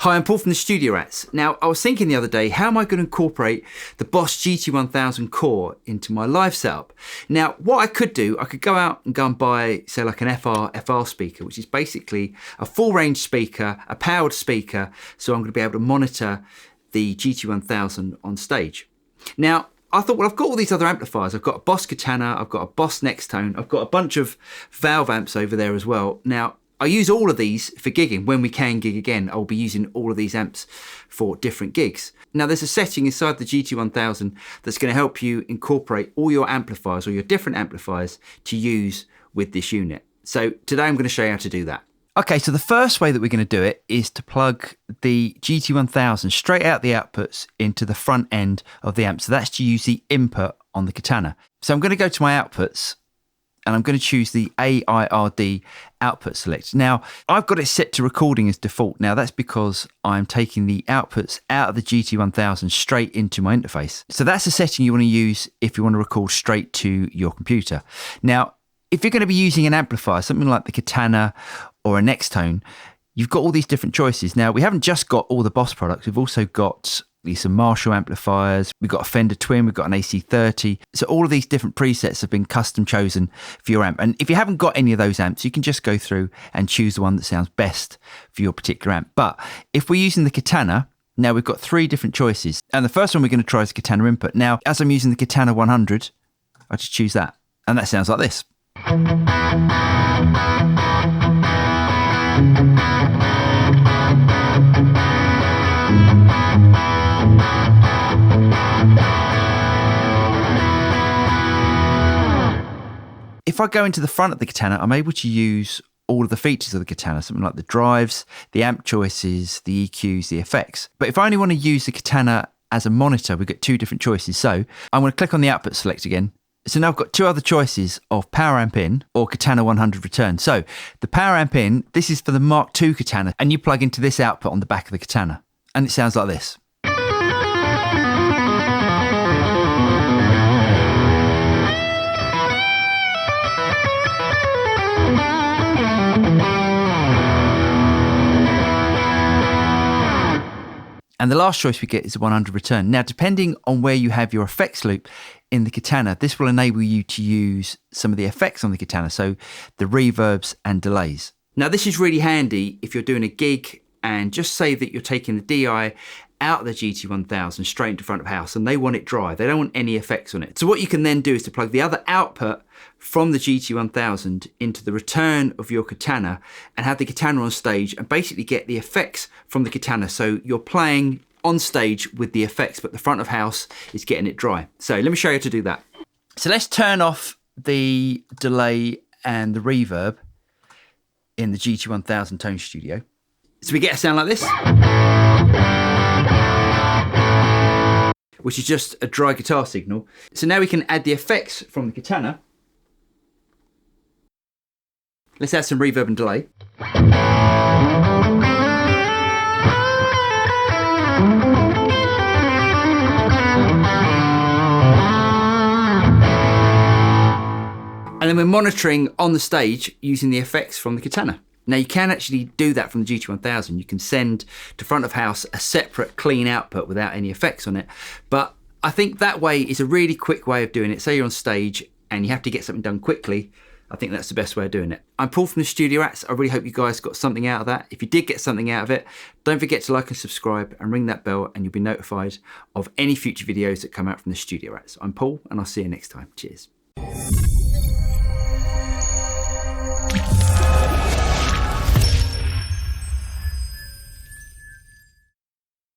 Hi, I'm Paul from the Studio Rats. Now, I was thinking the other day, how am I going to incorporate the Boss GT-1000 core into my live setup? Now, what I could do, I could go out and buy, say, like an FR speaker, which is basically a full range speaker, a powered speaker, so I'm going to be able to monitor the GT-1000 on stage. Now, I thought, well, I've got all these other amplifiers. I've got a Boss Katana, I've got a Boss Next Tone, I've got a bunch of valve amps over there as well. Now, I use all of these for gigging. When we can gig again, I'll be using all of these amps for different gigs. Now there's a setting inside the GT-1000 that's going to help you incorporate all your amplifiers or your different amplifiers to use with this unit. So today I'm going to show you how to do that. Okay, so the first way that we're going to do it is to plug the GT-1000 straight out the outputs into the front end of the amp. So that's to use the input on the Katana. So I'm going to go to my outputs, and I'm going to choose the AIRD output select. Now, I've got it set to recording as default. Now, that's because I'm taking the outputs out of the GT-1000 straight into my interface. So that's a setting you want to use if you want to record straight to your computer. Now, if you're going to be using an amplifier, something like the Katana or a Next Tone, you've got all these different choices. Now, we haven't just got all the Boss products. We've also got some Marshall amplifiers, we've got a Fender Twin, we've got an AC30. So all of these different presets have been custom chosen for your amp. And if you haven't got any of those amps, you can just go through and choose the one that sounds best for your particular amp. But if we're using the Katana, now we've got three different choices. And the first one we're going to try is Katana input. Now, as I'm using the Katana 100, I just choose that. And that sounds like this. If I go into the front of the Katana, I'm able to use all of the features of the Katana, something like the drives, the amp choices, the EQs, the effects. But if I only want to use the Katana as a monitor, we get two different choices. So I'm going to click on the output select again. So now I've got two other choices of power amp in or Katana 100 return. So the power amp in, this is for the Mark II Katana, and you plug into this output on the back of the Katana. And it sounds like this. And the last choice we get is the 100 return. Now, depending on where you have your effects loop in the Katana, this will enable you to use some of the effects on the Katana, so the reverbs and delays. Now, this is really handy if you're doing a gig and just say that you're taking the DI out of the GT-1000 straight into front of house and they want it dry. They don't want any effects on it. So what you can then do is to plug the other output from the GT-1000 into the return of your Katana and have the Katana on stage and basically get the effects from the Katana. So you're playing on stage with the effects, but the front of house is getting it dry. So let me show you how to do that. So let's turn off the delay and the reverb in the GT-1000 Tone Studio. So we get a sound like this, which is just a dry guitar signal. So now we can add the effects from the Katana. Let's add some reverb and delay. And then we're monitoring on the stage using the effects from the Katana. Now you can actually do that from the GT-1000. You can send to front of house a separate clean output without any effects on it. But I think that way is a really quick way of doing it. Say you're on stage and you have to get something done quickly. I think that's the best way of doing it. I'm Paul from the Studio Rats. I really hope you guys got something out of that. If you did get something out of it, don't forget to like and subscribe and ring that bell and you'll be notified of any future videos that come out from the Studio Rats. I'm Paul and I'll see you next time. Cheers.